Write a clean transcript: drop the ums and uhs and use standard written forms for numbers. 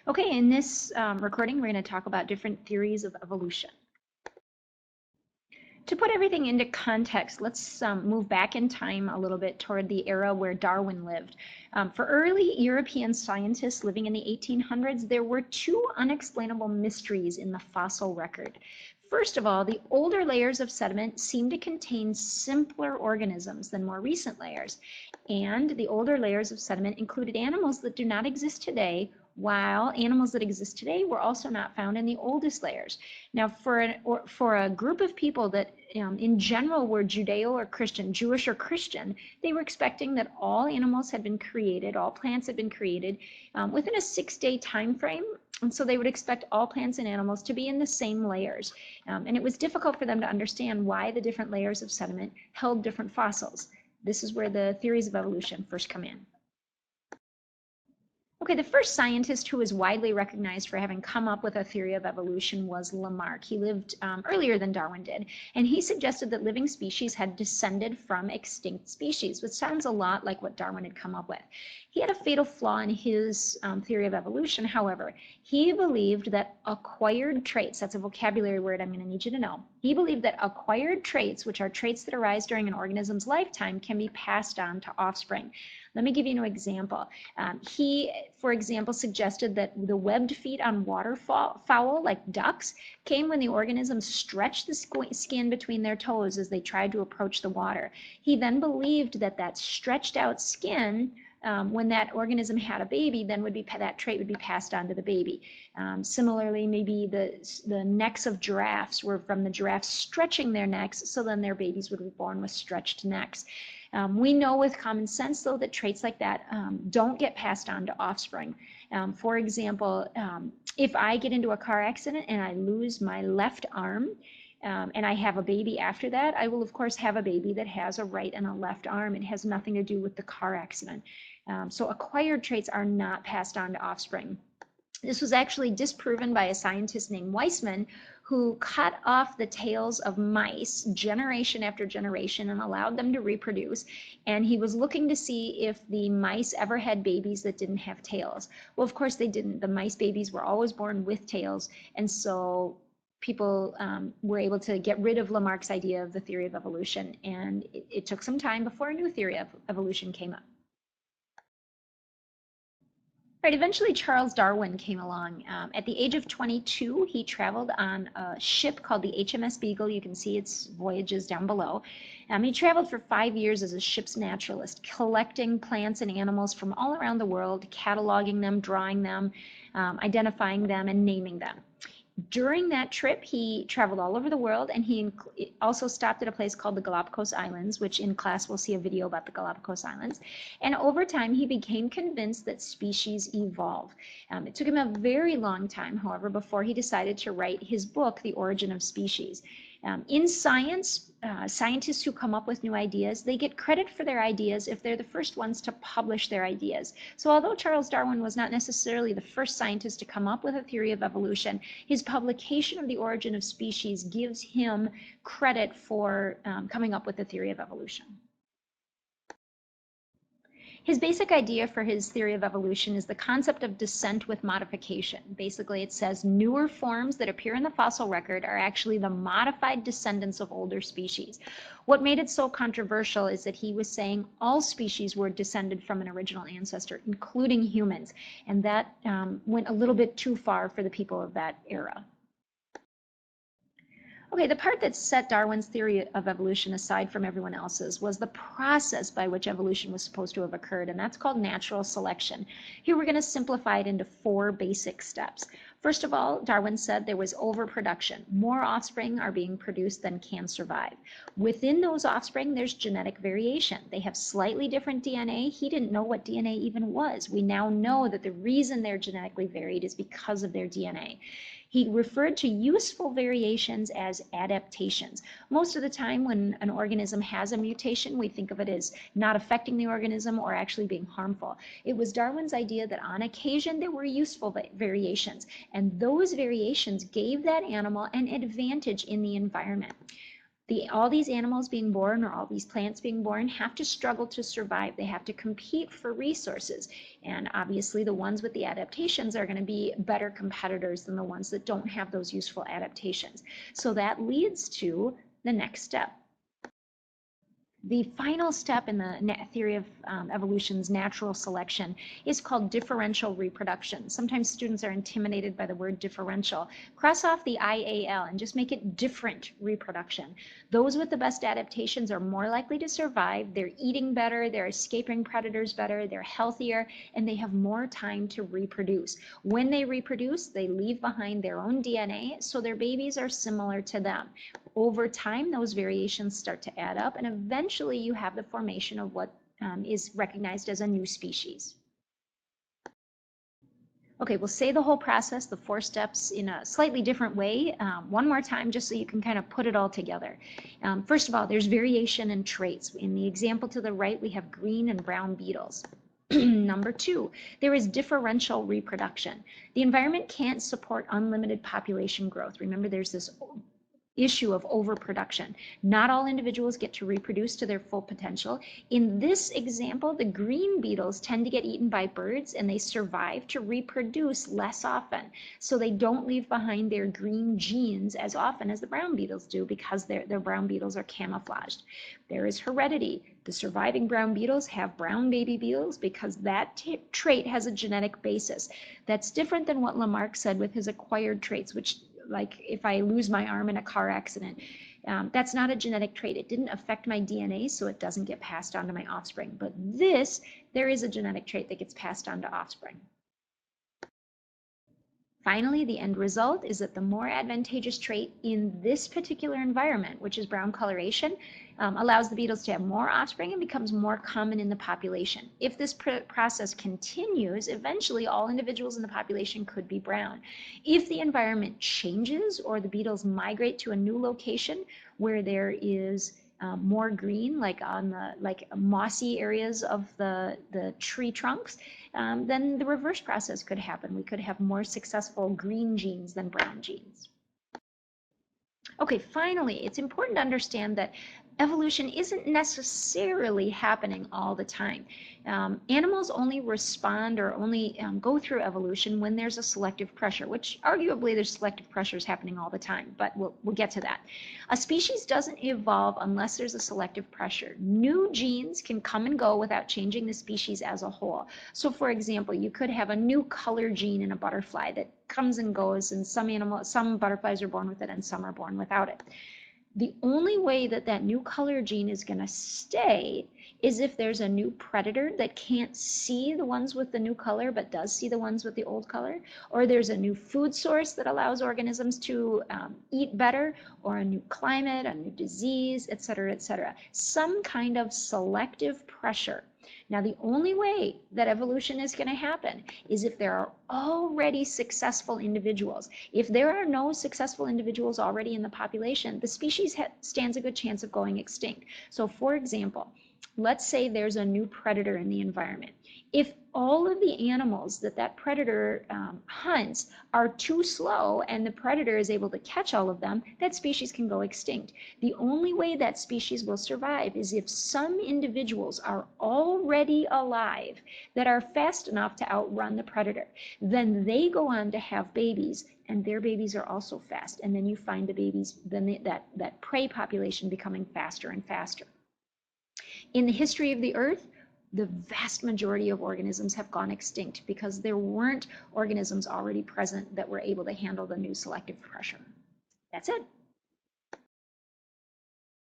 Okay, in this recording, we're going to talk about different theories of evolution. To put everything into context, let's move back in time a little bit toward the era where Darwin lived. For early European scientists living in the 1800s, there were two unexplainable mysteries in the fossil record. First of all, the older layers of sediment seem to contain simpler organisms than more recent layers. And the older layers of sediment included animals that do not exist today, while animals that exist today were also not found in the oldest layers. Now, for a group of people that in general were Judeo or Christian, Jewish or Christian, they were expecting that all animals had been created, all plants had been created within a 6-day time frame. And so they would expect all plants and animals to be in the same layers. And it was difficult for them to understand why the different layers of sediment held different fossils. This is where the theories of evolution first come in. Okay, the first scientist who was widely recognized for having come up with a theory of evolution was Lamarck. He lived earlier than Darwin did, and he suggested that living species had descended from extinct species, which sounds a lot like what Darwin had come up with. He had a fatal flaw in his theory of evolution, however. He believed that acquired traits, that's a vocabulary word I'm going to need you to know, he believed that acquired traits, which are traits that arise during an organism's lifetime, can be passed on to offspring. Let me give you an example. He, for example, suggested that the webbed feet on waterfowl, like ducks, came when the organism stretched the skin between their toes as they tried to approach the water. He then believed that that stretched out skin, when that organism had a baby, then that trait would be passed on to the baby. Similarly, maybe the necks of giraffes were from the giraffes stretching their necks, so then their babies would be born with stretched necks. We know with common sense, though, that traits like that don't get passed on to offspring. For example, if I get into a car accident and I lose my left arm, and I have a baby after that, I will of course have a baby that has a right and a left arm. It has nothing to do with the car accident. So acquired traits are not passed on to offspring. This was actually disproven by a scientist named Weismann, who cut off the tails of mice generation after generation and allowed them to reproduce. And he was looking to see if the mice ever had babies that didn't have tails. Well, of course they didn't. The mice babies were always born with tails. And so people were able to get rid of Lamarck's idea of the theory of evolution. And it took some time before a new theory of evolution came up. Right, eventually Charles Darwin came along. At the age of 22, he traveled on a ship called the HMS Beagle. You can see its voyages down below. He traveled for 5 years as a ship's naturalist, collecting plants and animals from all around the world, cataloging them, drawing them, identifying them, and naming them. During that trip, he traveled all over the world, and he also stopped at a place called the Galapagos Islands, which in class we'll see a video about the Galapagos Islands. And over time, he became convinced that species evolve. It took him a very long time, however, before he decided to write his book, The Origin of Species. In science, scientists who come up with new ideas, they get credit for their ideas if they're the first ones to publish their ideas. So although Charles Darwin was not necessarily the first scientist to come up with a theory of evolution, his publication of The Origin of Species gives him credit for coming up with the theory of evolution. His basic idea for his theory of evolution is the concept of descent with modification. Basically, it says newer forms that appear in the fossil record are actually the modified descendants of older species. What made it so controversial is that he was saying all species were descended from an original ancestor, including humans, and that went a little bit too far for the people of that era. Okay, the part that set Darwin's theory of evolution aside from everyone else's was the process by which evolution was supposed to have occurred, and that's called natural selection. Here we're going to simplify it into 4 basic steps. First of all, Darwin said there was overproduction. More offspring are being produced than can survive. Within those offspring, there's genetic variation. They have slightly different DNA. He didn't know what DNA even was. We now know that the reason they're genetically varied is because of their DNA. He referred to useful variations as adaptations. Most of the time when an organism has a mutation, we think of it as not affecting the organism or actually being harmful. It was Darwin's idea that on occasion there were useful variations, and those variations gave that animal an advantage in the environment. All these animals being born, or all these plants being born, have to struggle to survive. They have to compete for resources. And obviously the ones with the adaptations are going to be better competitors than the ones that don't have those useful adaptations. So that leads to the next step. The final step in the theory of evolution's natural selection is called differential reproduction. Sometimes students are intimidated by the word differential. Cross off the IAL and just make it different reproduction. Those with the best adaptations are more likely to survive. They're eating better, they're escaping predators better, they're healthier, and they have more time to reproduce. When they reproduce, they leave behind their own DNA, so their babies are similar to them. Over time, those variations start to add up, and eventually you have the formation of what is recognized as a new species. Okay, we'll say the whole process, the 4 steps, in a slightly different way one more time, just so you can kind of put it all together. First of all, there's variation in traits. In the example to the right, we have green and brown beetles. Number 2, there is differential reproduction. The environment can't support unlimited population growth. Remember, there's this issue of overproduction. Not all individuals get to reproduce to their full potential. In this example, the green beetles tend to get eaten by birds, and they survive to reproduce less often. So they don't leave behind their green genes as often as the brown beetles do, because their brown beetles are camouflaged. There is heredity. The surviving brown beetles have brown baby beetles because that trait has a genetic basis. That's different than what Lamarck said with his acquired traits, which, like if I lose my arm in a car accident, that's not a genetic trait. It didn't affect my DNA, so it doesn't get passed on to my offspring. But this, there is a genetic trait that gets passed on to offspring. Finally, the end result is that the more advantageous trait in this particular environment, which is brown coloration, allows the beetles to have more offspring and becomes more common in the population. If this process continues, eventually all individuals in the population could be brown. If the environment changes, or the beetles migrate to a new location where there is more green, like on the mossy areas of the tree trunks, then the reverse process could happen. We could have more successful green genes than brown genes. Okay, finally, it's important to understand that evolution isn't necessarily happening all the time. Animals only respond or only go through evolution when there's a selective pressure, which arguably there's selective pressures happening all the time, but we'll get to that. A species doesn't evolve unless there's a selective pressure. New genes can come and go without changing the species as a whole. So for example, you could have a new color gene in a butterfly that comes and goes, and some butterflies are born with it and some are born without it. The only way that that new color gene is going to stay is if there's a new predator that can't see the ones with the new color but does see the ones with the old color, or there's a new food source that allows organisms to eat better, or a new climate, a new disease, etc., etc. Some kind of selective pressure. Now, the only way that evolution is going to happen is if there are already successful individuals. If there are no successful individuals already in the population, the species stands a good chance of going extinct. So, for example, let's say there's a new predator in the environment. If all of the animals that predator hunts are too slow and the predator is able to catch all of them, that species can go extinct. The only way that species will survive is if some individuals are already alive that are fast enough to outrun the predator. Then they go on to have babies, and their babies are also fast. And then you find the babies, then that prey population becoming faster and faster. In the history of the Earth, the vast majority of organisms have gone extinct because there weren't organisms already present that were able to handle the new selective pressure. That's it.